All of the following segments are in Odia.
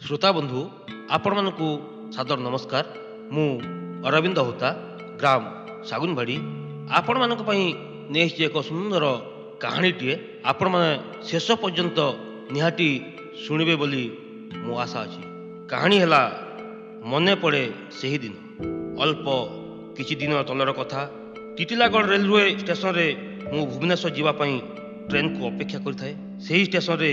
श्रोता बंधु आपण मानकु सादर नमस्कार। मु अरविंद होता ग्राम सागुनबाड़ी आपण मानक पई नेक्स्ट एक सुंदर कहानीटे आपण माने शेष पर्यंत निहाटी शुणिबे बोली मो आशा अछि। कहानी हला मने पड़े सही दिन अल्प किछि दिन तलर कथा। टिटिलागढ़ रेलवे स्टेशन रे मु भुवनेश्वर जीवा पई ट्रेन को अपेक्षा करथाय। सेही स्टेशन रे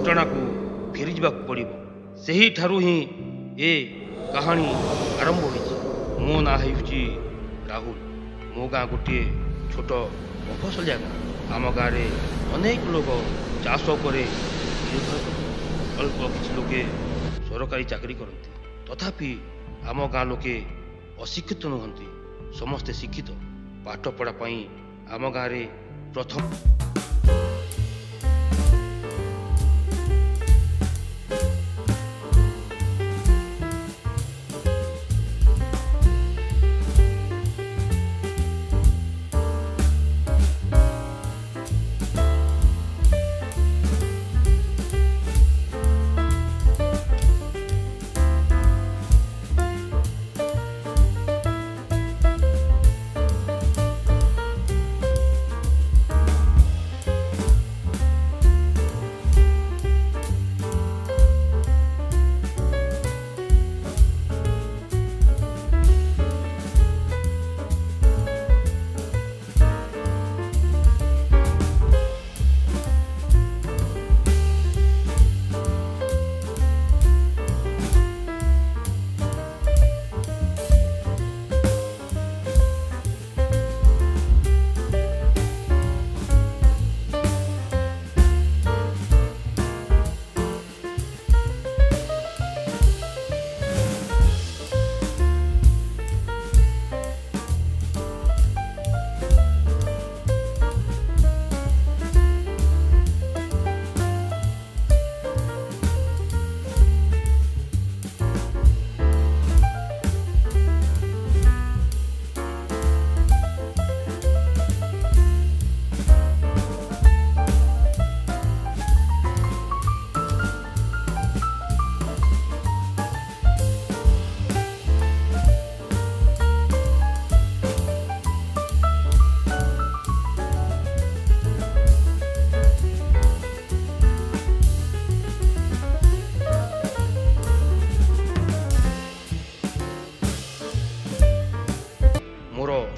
घटना को फेरी जावाक पड़िबो। सेही ठारू ही ए कहानी आरंभ होइछि। मो ना हेउछि राहुल। मो गाँ गोटे छोट मफसलिया गाँ। आम गाँव रे अनेक लोग चाष करे निर्भर करते। अल्प किछि लोके सरकारी चाकरी करते। तथापि आम गाँ लोके अशिक्षित नुहंती, समस्ते शिक्षित। पाठ पढ़ा पई आम गाँव रे प्रथम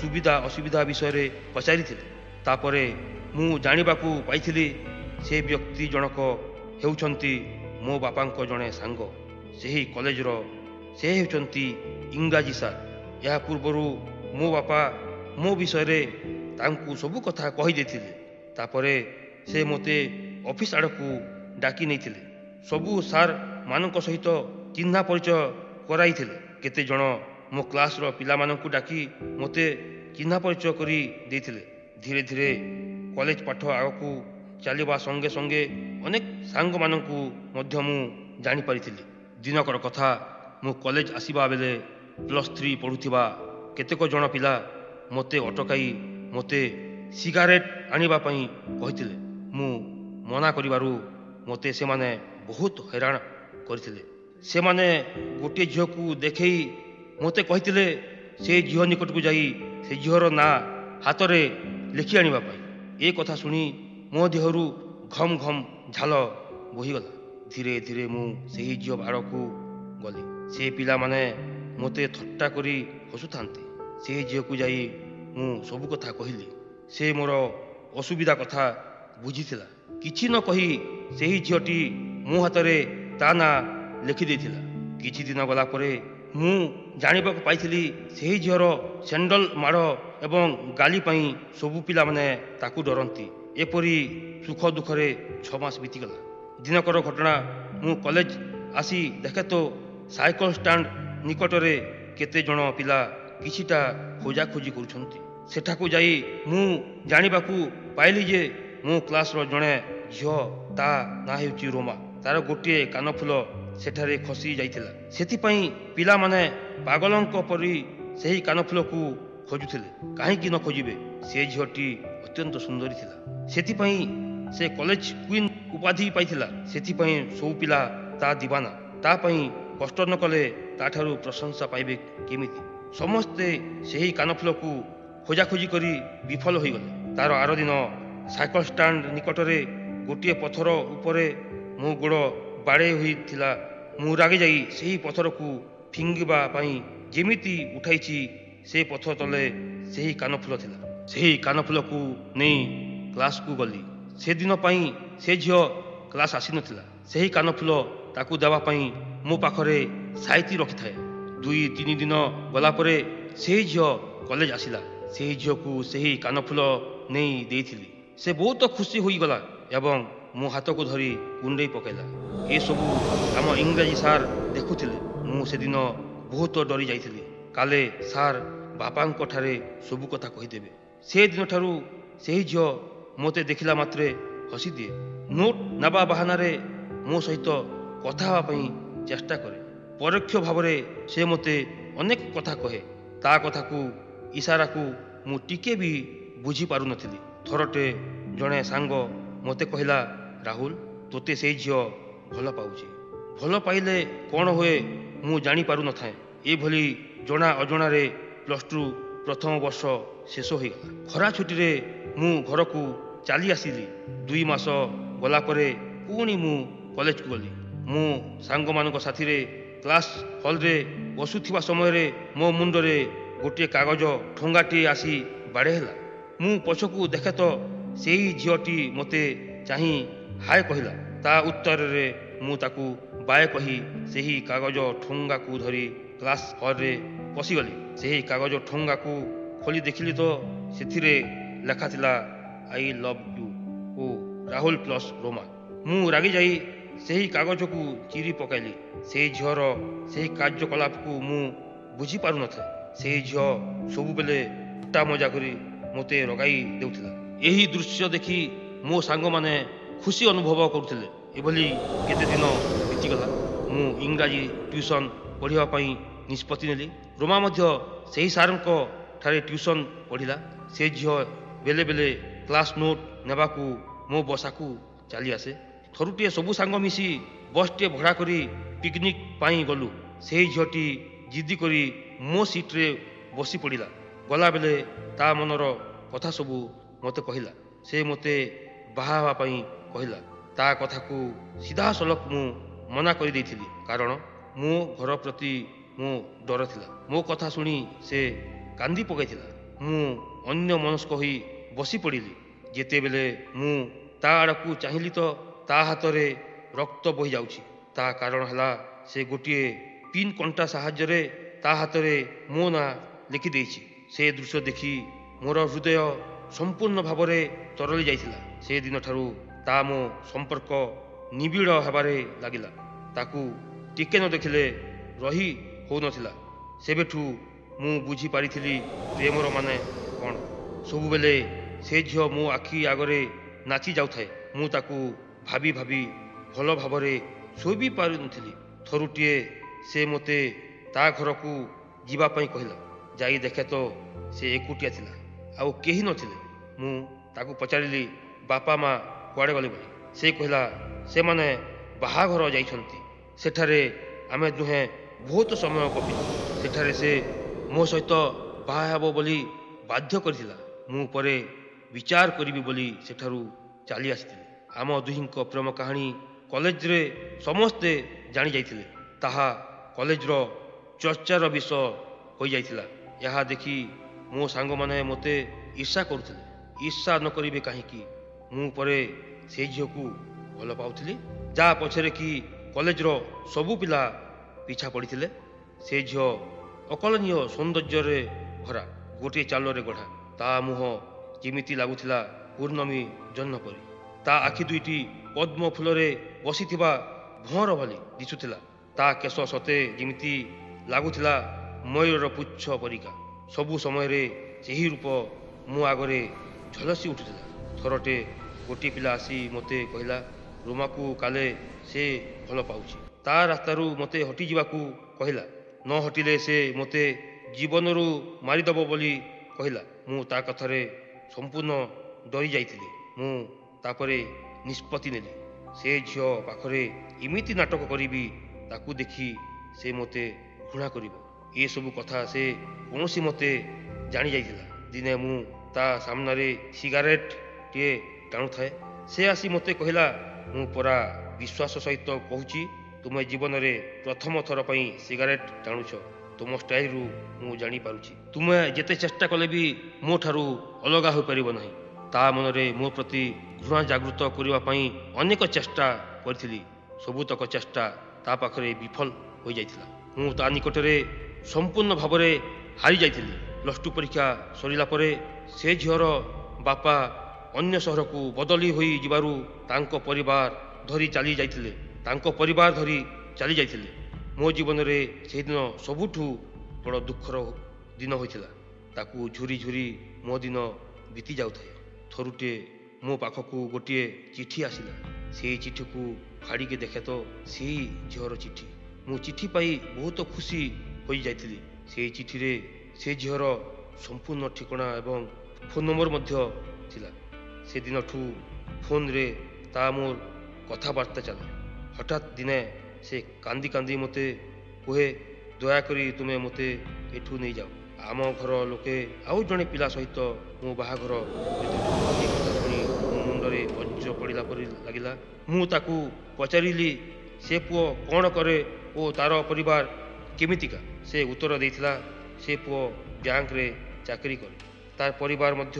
सुविधा असुविधा विषय रे पचारि तापरे मु जानिबाकू पाइथिली ସେ ବ୍ୟକ୍ତି ଜଣକ ହେଉଛନ୍ତି ମୋ ବାପାଙ୍କ ଜଣେ ସାଙ୍ଗ। ସେହି କଲେଜର ସେ ହେଉଛନ୍ତି ଇଂରାଜୀ ସାର୍। ଏହା ପୂର୍ବରୁ ମୋ ବାପା ମୋ ବିଷୟରେ ତାଙ୍କୁ ସବୁ କଥା କହିଦେଇଥିଲେ। ତାପରେ ସେ ମୋତେ ଅଫିସ୍ ଆଡ଼କୁ ଡାକି ନେଇଥିଲେ। ସବୁ ସାର୍ ମାନଙ୍କ ସହିତ ଚିହ୍ନା ପରିଚୟ କରାଇଥିଲେ। କେତେଜଣ ମୋ କ୍ଲାସ୍ର ପିଲାମାନଙ୍କୁ ଡାକି ମୋତେ ଚିହ୍ନା ପରିଚୟ କରି ଦେଇଥିଲେ। ଧୀରେ ଧୀରେ କଲେଜ ପାଠ ଆଗକୁ ଚାଲିବା ସଙ୍ଗେ ସଙ୍ଗେ ଅନେକ ସାଙ୍ଗମାନଙ୍କୁ ମଧ୍ୟ ମୁଁ ଜାଣିପାରିଥିଲି। ଦିନକର କଥା, ମୁଁ କଲେଜ ଆସିବା ବେଳେ +3 ପଢ଼ୁଥିବା କେତେକ ଜଣ ପିଲା ମୋତେ ଅଟକାଇ ମୋତେ ସିଗାରେଟ୍ ଆଣିବା ପାଇଁ କହିଥିଲେ। ମୁଁ ମନା କରିବାରୁ ମୋତେ ସେମାନେ ବହୁତ ହଇରାଣ କରିଥିଲେ। ସେମାନେ ଗୋଟିଏ ଝିଅକୁ ଦେଖେଇ ମୋତେ କହିଥିଲେ ସେ ଝିଅ ନିକଟକୁ ଯାଇ ସେ ଝିଅର ନାଁ ହାତରେ ଲେଖି ଆଣିବା ପାଇଁ। ଏ କଥା ଶୁଣି ମୋ ଦେହରୁ ଘମ ଘମ ଝାଳ ବୋହିଗଲା। ଧୀରେ ଧୀରେ ମୁଁ ସେହି ଝିଅ ଆଡ଼କୁ ଗଲି। ସେ ପିଲାମାନେ ମୋତେ ଥଟ୍ଟା କରି ହସୁଥାନ୍ତି। ସେହି ଝିଅକୁ ଯାଇ ମୁଁ ସବୁ କଥା କହିଲି। ସେ ମୋର ଅସୁବିଧା କଥା ବୁଝିଥିଲା। କିଛି ନ କହି ସେହି ଝିଅଟି ମୋ ହାତରେ ତା ନାଁ ଲେଖିଦେଇଥିଲା। କିଛି ଦିନ ଗଲା ପରେ ମୁଁ ଜାଣିବାକୁ ପାଇଥିଲି ସେହି ଝିଅର ସ୍ୟାଣ୍ଡଲ ମାଡ଼ ଏବଂ ଗାଲି ପାଇଁ ସବୁ ପିଲାମାନେ ତାକୁ ଡରନ୍ତି। ଏପରି ସୁଖ ଦୁଃଖରେ 6 ମାସ ବିତିଗଲା। ଦିନକର ଘଟଣା, ମୁଁ କଲେଜ ଆସି ଦେଖେ ତ ସାଇକେଲ ଷ୍ଟାଣ୍ଡ ନିକଟରେ କେତେ ଜଣ ପିଲା କିଛିଟା ଖୋଜାଖୋଜି କରୁଛନ୍ତି। ସେଠାକୁ ଯାଇ ମୁଁ ଜାଣିବାକୁ ପାଇଲି ଯେ ମୋ କ୍ଲାସ୍ର ଜଣେ ଝିଅ, ତା ନାଁ ହେଉଛି ରୋମା। ତାର ଗୋଟିଏ କାନଫୁଲ ସେଠାରେ ଖସି ଯାଇଥିଲା। ସେଥିପାଇଁ ପିଲାମାନେ ପାଗଳଙ୍କ ପରି ସେହି କାନଫୁଲକୁ ଖୋଜୁଥିଲେ। କାହିଁକି ନ ଖୋଜିବେ? ସେ ଝିଅଟି ଅତ୍ୟନ୍ତ ସୁନ୍ଦରୀ ଥିଲା। ସେଥିପାଇଁ ସେ କଲେଜ କୁଇନ୍ ଉପାଧି ପାଇଥିଲା। ସେଥିପାଇଁ ସବୁ ପିଲା ତା ଦିବାନା। ତା ପାଇଁ କଷ୍ଟ ନ କଲେ ତାଠାରୁ ପ୍ରଶଂସା ପାଇବେ କେମିତି? ସମସ୍ତେ ସେହି କାନଫୁଲକୁ ଖୋଜାଖୋଜି କରି ବିଫଳ ହୋଇଗଲେ। ତାର ଆର ଦିନ ସାଇକେଲ ଷ୍ଟାଣ୍ଡ ନିକଟରେ ଗୋଟିଏ ପଥର ଉପରେ ମୋ ଗୋଡ଼ ବାଡ଼େଇ ହୋଇଥିଲା। ମୁଁ ରାଗି ଯାଇ ସେହି ପଥରକୁ ଫିଙ୍ଗିବା ପାଇଁ ଯେମିତି ଉଠାଇଛି, ସେ ପଥର ତଳେ ସେହି କାନଫୁଲ ଥିଲା। ସେହି କାନଫୁଲକୁ ନେଇ କ୍ଲାସ୍କୁ ଗଲି। ସେଦିନ ପାଇଁ ସେ ଝିଅ କ୍ଲାସ୍ ଆସିନଥିଲା। ସେହି କାନଫୁଲ ତାକୁ ଦେବା ପାଇଁ ମୋ ପାଖରେ ସାଇତି ରଖିଥାଏ। 2-3 ଦିନ ଗଲା ପରେ ସେହି ଝିଅ କଲେଜ ଆସିଲା। ସେହି ଝିଅକୁ ସେହି କାନଫୁଲ ନେଇ ଦେଇଥିଲି। ସେ ବହୁତ ଖୁସି ହୋଇଗଲା ଏବଂ ମୋ ହାତକୁ ଧରି କୁଣ୍ଡେଇ ପକାଇଲା। ଏସବୁ ଆମ ଇଂରାଜୀ ସାର୍ ଦେଖୁଥିଲେ। ମୁଁ ସେଦିନ ବହୁତ ଡରି ଯାଇଥିଲି। କାଳେ ସାର୍ ବାପାଙ୍କ ଠାରେ ସବୁ କଥା କହିଦେବେ। ସେଦିନଠାରୁ ସେହି ଝିଅ ମୋତେ ଦେଖିଲା ମାତ୍ରେ ହସିଦିଏ। ନୋଟ୍ ନେବା ବାହାନାରେ ମୋ ସହିତ କଥା ହେବା ପାଇଁ ଚେଷ୍ଟା କରେ। ପରୋକ୍ଷ ଭାବରେ ସେ ମୋତେ ଅନେକ କଥା କହେ। ତା କଥାକୁ, ଇସାରାକୁ ମୁଁ ଟିକେ ବି ବୁଝିପାରୁନଥିଲି। ଥରଟେ ଜଣେ ସାଙ୍ଗ ମୋତେ କହିଲା, ରାହୁଲ, ତୋତେ ସେଇ ଝିଅ ଭଲ ପାଉଛି। ଭଲ ପାଇଲେ କ'ଣ ହୁଏ ମୁଁ ଜାଣିପାରୁନଥାଏ। ଏଭଳି ଜଣା ଅଜଣାରେ +2 ପ୍ରଥମ ବର୍ଷ ଶେଷ ହୋଇଗଲା। ଖରା ଛୁଟିରେ ମୁଁ ଘରକୁ ଚାଲି ଆସିଲି। 2 ମାସ ଗଲା ପରେ ପୁଣି ମୁଁ କଲେଜକୁ ଗଲି। ମୁଁ ସାଙ୍ଗମାନଙ୍କ ସାଥିରେ କ୍ଲାସ୍ ହଲରେ ବସୁଥିବା ସମୟରେ ମୋ ମୁଣ୍ଡରେ ଗୋଟିଏ କାଗଜ ଠୁଙ୍ଗାଟିଏ ଆସି ବାଡ଼େଇ ହେଲା। ମୁଁ ପଛକୁ ଦେଖେ ତ ସେହି ଝିଅଟି ମୋତେ ଚାହିଁ ହାୟ କହିଲା। ତା ଉତ୍ତରରେ ମୁଁ ତାକୁ ବାଏ କହି ସେହି କାଗଜ ଠୁଙ୍ଗାକୁ ଧରି କ୍ଲାସ୍ ହଲରେ ପଶିଗଲି। ସେହି କାଗଜ ଠୁଙ୍ଗାକୁ ଖୋଲି ଦେଖିଲି ତ ସେଥିରେ ଲେଖାଥିଲା, ଆଇ ଲଭ୍ ୟୁ ଓ ରାହୁଲ ପ୍ଲସ୍ ରୋମା। ମୁଁ ରାଗି ଯାଇ ସେହି କାଗଜକୁ ଚିରି ପକାଇଲି। ସେହି ଝିଅର ସେହି କାର୍ଯ୍ୟକଳାପକୁ ମୁଁ ବୁଝିପାରୁନଥାଏ। ସେହି ଝିଅ ସବୁବେଳେ ଥଟ୍ଟା ମଜା କରି ମୋତେ ରଗାଇ ଦେଉଥିଲା। ଏହି ଦୃଶ୍ୟ ଦେଖି ମୋ ସାଙ୍ଗମାନେ ଖୁସି ଅନୁଭବ କରୁଥିଲେ। ଏଭଳି କେତେ ଦିନ ବିତିଗଲା। ମୁଁ ଇଂରାଜୀ ଟ୍ୟୁସନ୍ ପଢ଼ିବା ପାଇଁ ନିଷ୍ପତ୍ତି ନେଲି। ରୋମା ମଧ୍ୟ ସେହି ସାର୍ଙ୍କ ଠାରେ ଟ୍ୟୁସନ୍ ପଢ଼ିଲା। ସେ ଝିଅ ବେଳେ ବେଳେ କ୍ଲାସ୍ ନୋଟ୍ ନେବାକୁ ମୋ ବସାକୁ ଚାଲି ଆସେ। ଥରୁଟିଏ ସବୁ ସାଙ୍ଗ ମିଶି ବସ୍ଟିଏ ଭଡ଼ା କରି ପିକନିକ୍ ପାଇଁ ଗଲୁ। ସେହି ଝିଅଟି ଜିଦି କରି ମୋ ସିଟ୍ରେ ବସି ପଡ଼ିଲା। ଗଲାବେଳେ ତା ମନର କଥା ସବୁ ମୋତେ କହିଲା। ସେ ମୋତେ ବାହା ହେବା ପାଇଁ କହିଲା। ତା କଥାକୁ ସିଧାସଳଖ ମୁଁ ମନା କରିଦେଇଥିଲି, କାରଣ ମୋ ଘର ପ୍ରତି ମୋ ଡର ଥିଲା। ମୋ କଥା ଶୁଣି ସେ କାନ୍ଦି ପକାଇଥିଲା। ମୁଁ ଅନ୍ୟ ମନସ୍କ ହୋଇ ବସି ପଡ଼ିଲି। ଯେତେବେଳେ ମୁଁ ତା ଆଡ଼କୁ ଚାହିଁଲି ତ ତା ହାତରେ ରକ୍ତ ବୋହି ଯାଉଛି। ତା କାରଣ ହେଲା ସେ ଗୋଟିଏ ପିନ୍ କଣ୍ଟା ସାହାଯ୍ୟରେ ତା ହାତରେ ମୋ ନାଁ ଲେଖିଦେଇଛି। ସେ ଦୃଶ୍ୟ ଦେଖି ମୋର ହୃଦୟ ସମ୍ପୂର୍ଣ୍ଣ ଭାବରେ ତରଳି ଯାଇଥିଲା। ସେଦିନଠାରୁ ତା ମୋ ସମ୍ପର୍କ ନିବିଡ଼ ହେବାରେ ଲାଗିଲା। ତାକୁ ଟିକେ ନ ଦେଖିଲେ ରହି ହେଉନଥିଲା। ସେବେଠୁ ମୁଁ ବୁଝିପାରିଥିଲି ପ୍ରେମର ମାନେ କ'ଣ। ସବୁବେଳେ ସେ ଝିଅ ମୋ ଆଖି ଆଗରେ ନାଚି ଯାଉଥାଏ। ମୁଁ ତାକୁ ଭାବି ଭାବି ଭଲ ଭାବରେ ଶୋଇ ପାରୁନଥିଲି। ଥରୁଟିଏ ସେ ମୋତେ ତା ଘରକୁ ଯିବା ପାଇଁ କହିଲା। ଯାଇ ଦେଖେ ତ ସେ ଏକୁଟିଆ ଥିଲା, ଆଉ କେହି ନଥିଲେ। ମୁଁ ତାକୁ ପଚାରିଲି ବାପା ମା କୁଆଡ଼େ ଗଲେ ବୋଲି। ସେ କହିଲା ସେମାନେ ବାହାଘର ଯାଇଛନ୍ତି। ସେଠାରେ ଆମେ ଦୁହେଁ ବହୁତ ସମୟ କଟିଲୁ। ସେଠାରେ ସେ ମୋ ସହିତ ବାହା ହେବ ବୋଲି ବାଧ୍ୟ କରିଥିଲା। ମୁଁ ପରେ ବିଚାର କରିବି ବୋଲି ସେଠାରୁ ଚାଲି ଆସିଥିଲି। ଆମ ଦୁହିଁଙ୍କ ପ୍ରେମ କାହାଣୀ କଲେଜରେ ସମସ୍ତେ ଜାଣିଯାଇଥିଲେ। ତାହା କଲେଜର ଚର୍ଚ୍ଚାର ବିଷୟ ହୋଇଯାଇଥିଲା। ଏହା ଦେଖି ମୋ ସାଙ୍ଗମାନେ ମୋତେ ଈର୍ଷା କରୁଥିଲେ। ଈର୍ଷା ନ କରିବେ କାହିଁକି? ମୁଁ ପରେ ସେ ଝିଅକୁ ଭଲ ପାଉଥିଲି, ଯାହା ପଛରେ କି କଲେଜର ସବୁ ପିଲା ପିଛା ପଡ଼ିଥିଲେ। ସେ ଝିଅ ଅକଳନୀୟ ସୌନ୍ଦର୍ଯ୍ୟରେ ଭରା, ଗୋଟିଏ ଚାଲରେ ଗଢ଼ା। ତା ମୁହଁ ଯେମିତି ଲାଗୁଥିଲା ପୂର୍ଣ୍ଣମୀ ଜହ୍ନ ପରି। ତା ଆଖି ଦୁଇଟି ପଦ୍ମ ଫୁଲରେ ବସିଥିବା ଭଅଁର ଭଳି ଦିଶୁଥିଲା। ତା କେଶ ସତେ ଯେମିତି ଲାଗୁଥିଲା ମୟୂରର ପୁଚ୍ଛ ପରିକା। ସବୁ ସମୟରେ ସେହି ରୂପ ମୋ ଆଗରେ ଝଲସି ଉଠୁଥିଲା। ଥରଟେ ଗୋଟିଏ ପିଲା ଆସି ମୋତେ କହିଲା ରୋମାକୁ କାଲେ ସେ ଭଲ ପାଉଛି। ତା ରାସ୍ତାରୁ ମୋତେ ହଟିଯିବାକୁ କହିଲା। ନ ହଟିଲେ ସେ ମୋତେ ଜୀବନରୁ ମାରିଦେବ ବୋଲି କହିଲା। ମୁଁ ତା କଥାରେ ସମ୍ପୂର୍ଣ୍ଣ ଡରି ଯାଇଥିଲି। ମୁଁ ତାପରେ ନିଷ୍ପତ୍ତି ନେଲି ସେ ଝିଅ ପାଖରେ ଏମିତି ନାଟକ କରିବି ତାକୁ ଦେଖି ସେ ମୋତେ ଘୃଣା କରିବ। ଏସବୁ କଥା ସେ କୌଣସି ମତେ ଜାଣିଯାଇଥିଲା। ଦିନେ ମୁଁ ତା ସାମ୍ନାରେ ସିଗାରେଟଟିଏ ଟାଣୁଥାଏ। ସେ ଆସି ମୋତେ କହିଲା ମୁଁ ପରା ବିଶ୍ୱାସ ସହିତ କହୁଛି, ତୁମେ ଜୀବନରେ ପ୍ରଥମ ଥର ପାଇଁ ସିଗାରେଟ ଟାଣୁଛ। ତୁମ ଷ୍ଟାଇଲରୁ ମୁଁ ଜାଣିପାରୁଛି ତୁମେ ଯେତେ ଚେଷ୍ଟା କଲେ ବି ମୋ ଠାରୁ ଅଲଗା ହୋଇପାରିବ ନାହିଁ। ତା ମନରେ ମୋ ପ୍ରତି ଘୃଣା ଜାଗୃତ କରିବା ପାଇଁ ଅନେକ ଚେଷ୍ଟା କରିଥିଲି। ସବୁତକ ଚେଷ୍ଟା ତା ପାଖରେ ବିଫଳ ହୋଇଯାଇଥିଲା। ମୁଁ ତା ନିକଟରେ ସମ୍ପୂର୍ଣ୍ଣ ଭାବରେ ହାରିଯାଇଥିଲି। +2 ପରୀକ୍ଷା ସରିଲା ପରେ ସେ ଝିଅର ବାପା ଅନ୍ୟ ସହରକୁ ବଦଳି ହୋଇଯିବାରୁ ତାଙ୍କ ପରିବାର ଧରି ଚାଲି ଯାଇଥିଲେ। ମୋ ଜୀବନରେ ସେଦିନ ସବୁଠୁ ବଡ଼ ଦୁଃଖର ଦିନ ହୋଇଥିଲା। ତାକୁ ଝୁରି ଝୁରି ମୋ ଦିନ ବିତି ଯାଉଥାଏ। ଥରୁଟିଏ ମୋ ପାଖକୁ ଗୋଟିଏ ଚିଠି ଆସିଲା। ସେଇ ଚିଠିକୁ ଫାଡ଼ିକି ଦେଖେ ତ ସେଇ ଝିଅର ଚିଠି। ମୁଁ ଚିଠି ପାଇ ବହୁତ ଖୁସି ହୋଇଯାଇଥିଲି। ସେଇ ଚିଠିରେ ସେ ଝିଅର ସମ୍ପୂର୍ଣ୍ଣ ଠିକଣା ଏବଂ ଫୋନ୍ ନମ୍ବର ମଧ୍ୟ ଥିଲା। ସେଦିନଠୁ ଫୋନ୍ରେ ତା ମୋର କଥାବାର୍ତ୍ତା ଚାଲେ। ହଠାତ୍ ଦିନେ ସେ କାନ୍ଦି କାନ୍ଦି ମୋତେ କୁହେ ଦୟାକରି ତୁମେ ମୋତେ ଏଠୁ ନେଇଯାଅ। ଆମ ଘର ଲୋକେ ଆଉ ଜଣେ ପିଲା ସହିତ ମୋ ବାହାଘର କରିଦେବେ। ଏ କଥା ଶୁଣି ମୋ ମୁଣ୍ଡରେ ବୋଝ ପଡ଼ିଲା ପରି ଲାଗିଲା। ମୁଁ ତାକୁ ପଚାରିଲି ସେ ପୁଅ କ'ଣ କରେ ଓ ତାର ପରିବାର କେମିତିକା। ସେ ଉତ୍ତର ଦେଇଥିଲା ସେ ପୁଅ ବ୍ୟାଙ୍କରେ ଚାକିରି କରେ। ତାର ପରିବାର ମଧ୍ୟ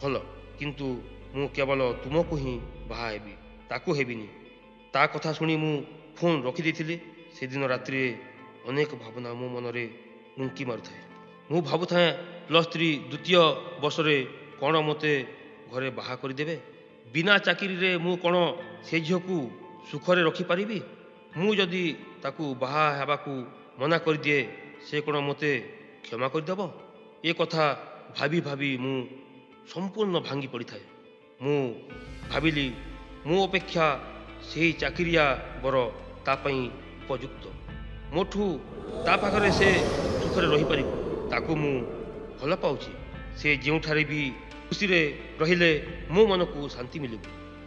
ଭଲ, କିନ୍ତୁ ମୁଁ କେବଳ ତୁମକୁ ହିଁ ବାହା ହେବି, ତାକୁ ହେବିନି। ତା କଥା ଶୁଣି ମୁଁ ଫୋନ୍ ରଖିଦେଇଥିଲି। ସେଦିନ ରାତିରେ ଅନେକ ଭାବନା ମୋ ମନରେ ଉଙ୍କି ମାରୁଥାଏ। ମୁଁ ଭାବୁଥାଏ +3 ଦ୍ୱିତୀୟ ବର୍ଷରେ କ'ଣ ମୋତେ ଘରେ ବାହା କରିଦେବେ। ବିନା ଚାକିରିରେ ମୁଁ କ'ଣ ସେ ଝିଅକୁ ସୁଖରେ ରଖିପାରିବି? ମୁଁ ଯଦି ତାକୁ ବାହା ହେବାକୁ ମନା କରିଦିଏ ସେ କ'ଣ ମୋତେ କ୍ଷମା କରିଦେବ? ଏ କଥା ଭାବି ଭାବି ମୁଁ ସମ୍ପୂର୍ଣ୍ଣ ଭାଙ୍ଗି ପଡ଼ିଥାଏ। ମୁଁ ଭାବିଲି ମୋ ଅପେକ୍ଷା ସେହି ଚାକିରିଆ ବର ତା ପାଇଁ ଉପଯୁକ୍ତ। ମୋଠୁ ତା ପାଖରେ ସେ ସୁଖରେ ରହିପାରିବ। ତାକୁ ମୁଁ ଭଲ ପାଉଛି। ସେ ଯେଉଁଠାରେ ବି ଖୁସିରେ ରହିଲେ ମୋ ମନକୁ ଶାନ୍ତି ମିଳିବ।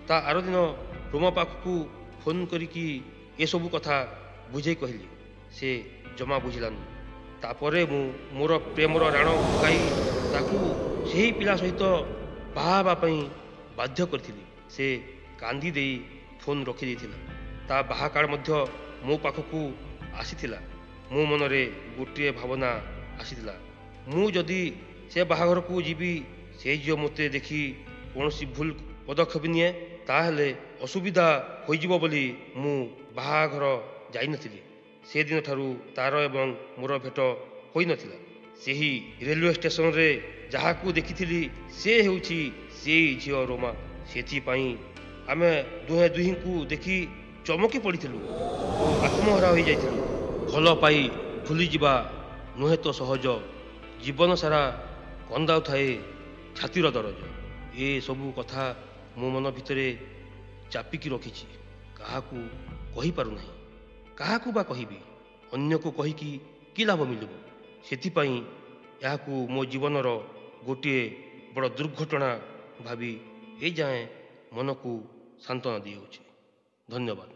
ତା ଆରଦିନ ରୋମା ପାଖକୁ ଫୋନ୍ କରିକି ଏସବୁ କଥା ବୁଝେଇ କହିଲି। ସେ ଜମା ବୁଝିଲାନି। ତାପରେ ମୁଁ ମୋର ପ୍ରେମର ରାଣ ପକାଇ ତାକୁ ସେହି ପିଲା ସହିତ ବାହା ହେବା ପାଇଁ ବାଧ୍ୟ କରିଥିଲି। ସେ କାନ୍ଦି ଦେଇ ଫୋନ୍ ରଖିଦେଇଥିଲା। ତା ବାହା କାର୍ଡ଼ ମଧ୍ୟ ମୋ ପାଖକୁ ଆସିଥିଲା। ମୋ ମନରେ ଗୋଟିଏ ଭାବନା ଆସିଥିଲା, ମୁଁ ଯଦି ସେ ବାହାଘରକୁ ଯିବି ସେ ଝିଅ ମୋତେ ଦେଖି କୌଣସି ଭୁଲ ପଦକ୍ଷେପ ନିଏ ତାହେଲେ ଅସୁବିଧା ହୋଇଯିବ ବୋଲି ମୁଁ ବାହାଘର ଯାଇନଥିଲି। ସେଦିନ ଠାରୁ ତାର ଏବଂ ମୋର ଭେଟ ହୋଇନଥିଲା। ସେହି ରେଲୱେ ଷ୍ଟେସନରେ ଯାହାକୁ ଦେଖିଥିଲି ସେ ହେଉଛି ସେଇ ଝିଅ ରୋମା। ସେଥିପାଇଁ ଆମେ ଦୁହେଁ ଦୁହିଁଙ୍କୁ ଦେଖି ଚମକି ପଡ଼ିଥିଲୁ ଓ ଆତ୍ମହରା ହୋଇଯାଇଥିଲୁ। ଭଲ ପାଇ ଭୁଲିଯିବା ନୁହେଁ ତ ସହଜ, ଜୀବନ ସାରା କନ୍ଦାଉଥାଏ ଛାତିର ଦରଜ। ଏସବୁ କଥା ମୋ ମନ ଭିତରେ ଚାପିକି ରଖିଛି, କାହାକୁ କହିପାରୁନାହିଁ। କାହାକୁ ବା କହିବି? ଅନ୍ୟକୁ କହିକି କି ଲାଭ ମିଳିବ? ସେଥିପାଇଁ ଏହାକୁ ମୋ ଜୀବନର ଗୋଟିଏ ବଡ଼ ଦୁର୍ଘଟଣା ଭାବି ଏଯାଏଁ ମନକୁ ସାନ୍ତ୍ୱନା ଦିଆଉଛି। ଧନ୍ୟବାଦ।